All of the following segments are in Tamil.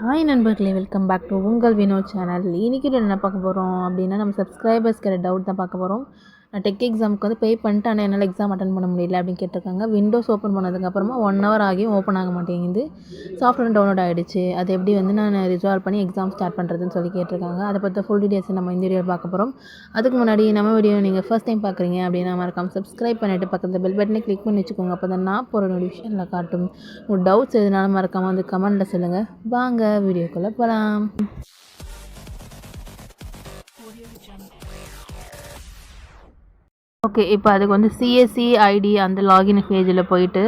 ஹாய் நண்பர்களே, வெல்கம் பேக் டு உங்கள் வினோத் சேனல். இன்றைக்கி என்ன பார்க்க போகிறோம் அப்படின்னா, நம்ம சப்ஸ்கிரைபர்ஸ்க்கு டவுட் தான் பார்க்க போகிறோம். நான் டெக் எக்ஸாமுக்கு வந்து பே பண்ணிட்டு, ஆனால் என்னால் எக்ஸாம் அட்டன் பண்ண முடியல அப்படின்னு கேட்டிருக்காங்க. விண்டோஸ் ஓப்பன் பண்ணதுக்கப்புறமா 1 ஹவர் ஆகியும் ஓப்பன் ஆக மாட்டேங்குது. சாஃப்ட்வேர் டவுன்லோட் ஆகிடுச்சு. அது எப்படி வந்து நான் ரிசால்வ் பண்ணி எக்ஸாம் ஸ்டார்ட் பண்ணுறதுன்னு சொல்லி கேட்டிருக்காங்க. அதை பற்றி ஃபுல் டீடைல்ஸ் நம்ம இந்த வீடியோ பார்க்க போகிறோம். அதுக்கு முன்னாடி நம்ம வீடியோ நீங்கள் ஃபர்ஸ்ட் டைம் பார்க்குறீங்க அப்படின்னா மறக்காம சப்ஸ்கிரைப் பண்ணிவிட்டு பக்கத்தில் பெல் பட்டனை கிளிக் பண்ணி வச்சுக்கோங்க. அப்போ தான் நான் போகிற நோட்டிஃபிகேஷனில் காட்டும். உங்கள் டவுட்ஸ் எதுனாலும் மறக்காமல் வந்து கமெண்ட்டில் சொல்லுங்கள். வாங்க வீடியோக்குள்ளே போகலாம். ஓகே, இப்போ அதுக்கு வந்து சிஎஸ்சி ஐடி அந்த லாகின் பேஜில் போயிட்டு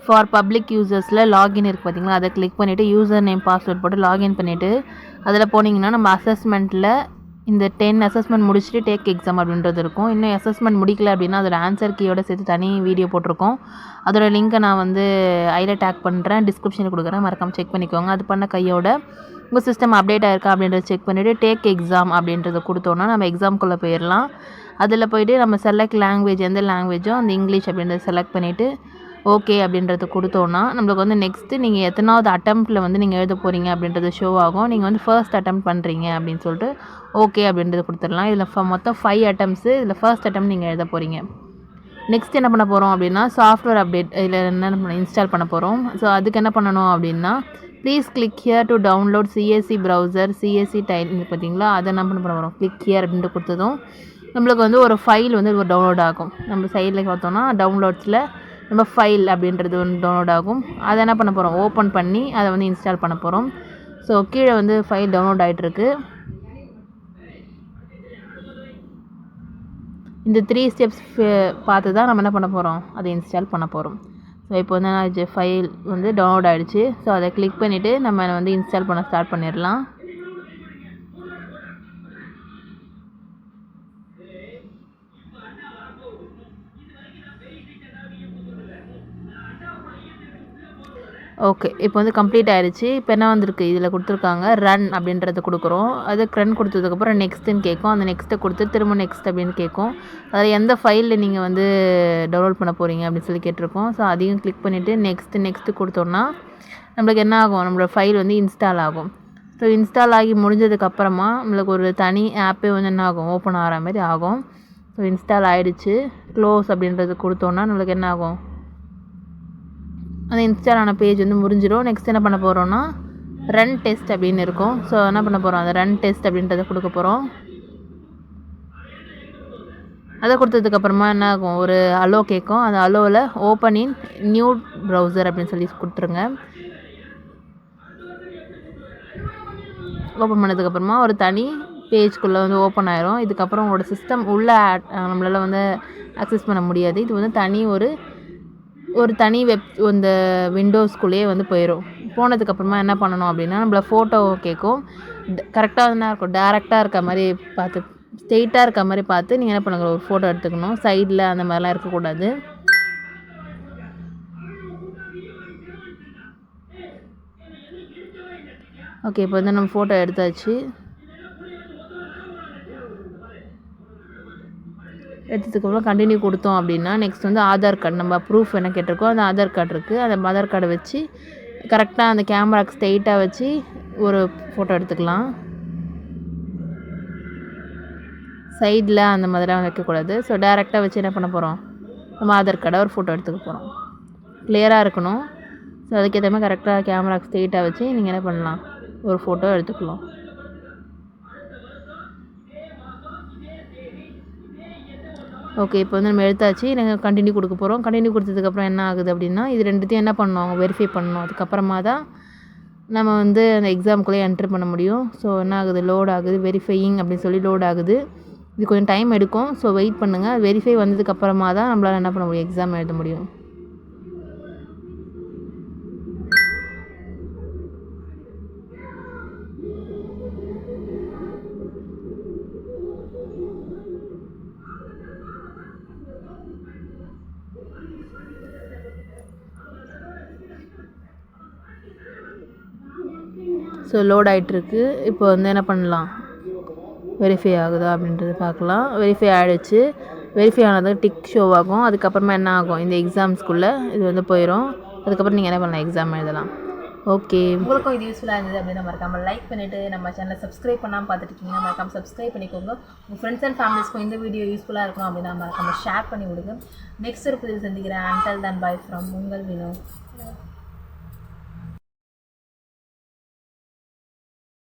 ஃபார் பப்ளிக் யூசர்ஸில் லாகின் இருக்குது பார்த்தீங்களா, அதை கிளிக் பண்ணிவிட்டு யூசர் நேம் பாஸ்வேர்ட் போட்டு லாகின் பண்ணிவிட்டு அதில் போனீங்கன்னா நம்ம அசஸ்மெண்ட்டில் இந்த 10 அசஸ்மெண்ட் முடிச்சுட்டு டேக் எக்ஸாம் அப்படின்றது இருக்கும். இன்னும் அசஸ்மெண்ட் முடிக்கல அப்படின்னா அதோட ஆன்சர் கீயோட சேர்த்து தனி வீடியோ போட்டிருக்கோம். அதோட லிங்க்கை நான் வந்து ஐயில் டேக் பண்ணுறேன், டிஸ்கிரிப்ஷனில் கொடுக்குறேன், மறக்காமல் செக் பண்ணிக்கோங்க. அது பண்ண கையோட உங்கள் சிஸ்டம் அப்டேட் ஆகிருக்கா அப்படின்றத செக் பண்ணிவிட்டு டேக் எக்ஸாம் அப்படின்றத கொடுத்தோன்னா நம்ம எக்ஸாம்குள்ளே போயிடலாம். அதில் போய்ட்டு நம்ம செலக்ட் லாங்குவேஜ், எந்த லாங்குவேஜோ அந்த இங்கிலீஷ் அப்படின்றத செலக்ட் பண்ணிவிட்டு ஓகே அப்படின்றத கொடுத்தோன்னா நம்மளுக்கு வந்து நெக்ஸ்ட்டு நீங்கள் எத்தனாவது அட்டெம்ப்ட்டில் வந்து நீங்கள் எழுத போகிறீங்க அப்படின்றது ஷோ ஆகும். நீங்கள் வந்து ஃபர்ஸ்ட் அட்டெம்ப்ட் பண்ணுறீங்க அப்படின்னு சொல்லிட்டு ஓகே அப்படின்றது கொடுத்துடலாம். இதில் மொத்தம் 5 அட்டெம்ப்ட்ஸு, இதில் ஃபர்ஸ்ட் அட்டெம்ப்ட் நீங்கள் எழுத போகிறீங்க. நெக்ஸ்ட் என்ன பண்ண போகிறோம் அப்படின்னா சாஃப்ட்வேர் அப்டேட் இதில் என்ன இன்ஸ்டால் பண்ண போகிறோம். ஸோ அதுக்கு என்ன பண்ணணும் அப்படின்னா please click here to download CSC browser CSC tile பார்த்தீங்களா, அதை என்ன பண்ண போகிறோம், கிளிக் ஹியர் அப்படின்ட்டு கொடுத்ததும் நம்மளுக்கு வந்து ஒரு ஃபைல் வந்து ஒரு டவுன்லோட் ஆகும். நம்ம சைடில் பார்த்தோன்னா டவுன்லோட்ஸில் நம்ம ஃபைல் அப்படின்றது ஒன்று டவுன்லோட் ஆகும். அதை என்ன பண்ண போகிறோம், ஓப்பன் பண்ணி அதை வந்து இன்ஸ்டால் பண்ண போகிறோம். ஸோ கீழே வந்து ஃபைல் டவுன்லோட் ஆகிட்டுருக்கு. இந்த 3 ஸ்டெப்ஸ் பார்த்து தான் நம்ம என்ன பண்ண போகிறோம், அதை இன்ஸ்டால் பண்ண போகிறோம். ஸோ இப்போ வந்து நான் ஃபைல் வந்து டவுன்லோட் ஆகிடுச்சு. ஸோ அதை கிளிக் பண்ணிவிட்டு நம்ம வந்து இன்ஸ்டால் பண்ண ஸ்டார்ட் பண்ணிடலாம். ஓகே, இப்போ வந்து கம்ப்ளீட் ஆகிடுச்சு. இப்போ என்ன வந்திருக்கு, இதில் கொடுத்துருக்காங்க ரன் அப்படின்றத கொடுக்குறோம். அதுக்கு ரன் கொடுத்ததுக்கப்புறம் நெக்ஸ்ட்டுன்னு கேட்கும். அந்த நெக்ஸ்ட்டை கொடுத்து திரும்ப நெக்ஸ்ட் அப்படின்னு கேட்கும். அதில் எந்த ஃபைலில் நீங்கள் வந்து டவுன்லோட் பண்ண போகிறீங்க அப்படின்னு சொல்லி கேட்டிருக்கோம். ஸோ அதையும் கிளிக் பண்ணிவிட்டு நெக்ஸ்ட்டு கொடுத்தோன்னா நம்மளுக்கு என்ன ஆகும், நம்மளோட ஃபைல் வந்து இன்ஸ்டால் ஆகும். ஸோ இன்ஸ்டால் ஆகி முடிஞ்சதுக்கப்புறமா நம்மளுக்கு ஒரு தனி ஆப்பே வந்து என்ன ஆகும், ஓப்பன் ஆகிற மாதிரி ஆகும். ஸோ இன்ஸ்டால் ஆகிடுச்சு. க்ளோஸ் அப்படின்றது கொடுத்தோன்னா நம்மளுக்கு என்ன ஆகும், அந்த இன்ஸ்டால் ஆன பேஜ் வந்து முடிஞ்சிடும். நெக்ஸ்ட் என்ன பண்ண போகிறோன்னா ரன் டெஸ்ட் அப்படின்னு இருக்கும். ஸோ என்ன பண்ண போகிறோம், அந்த ரன் டெஸ்ட் அப்படின்றத கொடுக்க போகிறோம். அதை கொடுத்ததுக்கப்புறமா என்ன ஆகும், ஒரு அலோ கேட்கும். அந்த அலோவில் ஓப்பன் இன் நியூ ப்ரௌசர் அப்படின்னு சொல்லி கொடுத்துருங்க. ஓப்பன் பண்ணதுக்கப்புறமா ஒரு தனி பேஜ்குள்ளே வந்து ஓப்பன் ஆயிரும். இதுக்கப்புறம் உங்களோட சிஸ்டம் உள்ளே நம்மளால் வந்து அக்சஸ் பண்ண முடியாது. இது வந்து தனி ஒரு தனி இந்த விண்டோஸ்குள்ளேயே வந்து போயிடும். போனதுக்கப்புறமா என்ன பண்ணணும் அப்படின்னா நம்மள ஃபோட்டோ கேட்கும். கரெக்டாக வந்து இருக்கும், டேரெக்டாக இருக்க மாதிரி பார்த்து, ஸ்ட்ரெயிட்டாக இருக்க மாதிரி பார்த்து நீங்கள் என்ன பண்ணுங்க, ஒரு ஃபோட்டோ எடுத்துக்கணும். சைடில் அந்த மாதிரிலாம் இருக்கக்கூடாது. ஓகே, இப்போ வந்து நம்ம ஃபோட்டோ எடுத்தாச்சு. எடுத்ததுக்கப்புறம் கண்டினியூ கொடுத்தோம் அப்படின்னா நெக்ஸ்ட் வந்து ஆதார் கார்டு, நம்ம ப்ரூஃப் என்ன கேட்டிருக்கோம் அந்த ஆதார் கார்டு இருக்குது. அந்த ஆதார் கார்டை வச்சு கரெக்டாக அந்த கேமராக்கு ஸ்ட்ரெயிட்டாக வச்சு ஒரு ஃபோட்டோ எடுத்துக்கலாம். சைடில் அந்த மாதிரிலாம் வைக்கக்கூடாது. ஸோ டேரெக்டாக வச்சு என்ன பண்ண போகிறோம், நம்ம ஆதார் கார்டை ஒரு ஃபோட்டோ எடுத்துக்க போகிறோம். கிளியராக இருக்கணும். ஸோ அதுக்கேற்ற மாதிரி கரெக்டாக கேமராக்கு ஸ்ட்ரெயிட்டாக வச்சு நீங்கள் என்ன பண்ணலாம், ஒரு ஃபோட்டோ எடுத்துக்கலாம். ஓகே, இப்போ வந்து நம்ம எடுத்தாச்சு. நாங்கள் கண்டினியூ கொடுக்க போகிறோம். கண்டினியூ கொடுத்ததுக்கப்புறம் என்ன ஆகுது அப்படின்னா இது ரெண்டுத்தையும் என்ன பண்ணணும், அவங்க வெரிஃபை பண்ணணும். அதுக்கப்புறமா தான் நம்ம வந்து அந்த எக்ஸாமுக்குள்ளே என்ட்ரு பண்ண முடியும். ஸோ என்ன ஆகுது, லோட் ஆகுது, வெரிஃபையிங் அப்படின்னு சொல்லி லோட் ஆகுது. இது கொஞ்சம் டைம் எடுக்கும். ஸோ வெயிட் பண்ணுங்கள். வெரிஃபை வந்ததுக்கப்புறமா தான் நம்மளால் என்ன பண்ண முடியும், எக்ஸாம் எழுத முடியும். ஸோ லோட் ஆகிட்டுருக்கு. இப்போ வந்து என்ன பண்ணலாம், வெரிஃபை ஆகுதா அப்படின்றது பார்க்கலாம். வெரிஃபை ஆகிடுச்சு. வெரிஃபை ஆனது டிக் ஷோ ஆகும். அதுக்கப்புறமா என்ன ஆகும், இந்த எக்ஸாம்ஸ்குள்ளே இது வந்து போயிடும். அதுக்கப்புறம் நீங்கள் என்ன பண்ணலாம், எக்ஸாம் எழுதலாம். ஓகே, உங்களுக்கும் இது யூஸ்ஃபுல்லாக இருந்தது அப்படின்னா மறக்காமல் லைக் பண்ணிவிட்டு நம்ம சேனலை சப்ஸ்கிரைப் பண்ணாமல் பார்த்துட்டு இருக்கீங்கன்னா மறக்காமல் சப்ஸ்கிரைப் பண்ணிக்கோங்க. உங்கள் ஃப்ரெண்ட்ஸ் அண்ட் ஃபேமிலிஸ்க்கும் இந்த வீடியோ யூஸ்ஃபுல்லாக இருக்கணும் அப்படின்னா மறக்காமல் ஷேர் பண்ணி விடுங்க. நெக்ஸ்ட் ஒரு புதிய சந்திக்கிறேன். அன்டில் தென் பை ஃப்ரம் உங்கள் வினோ.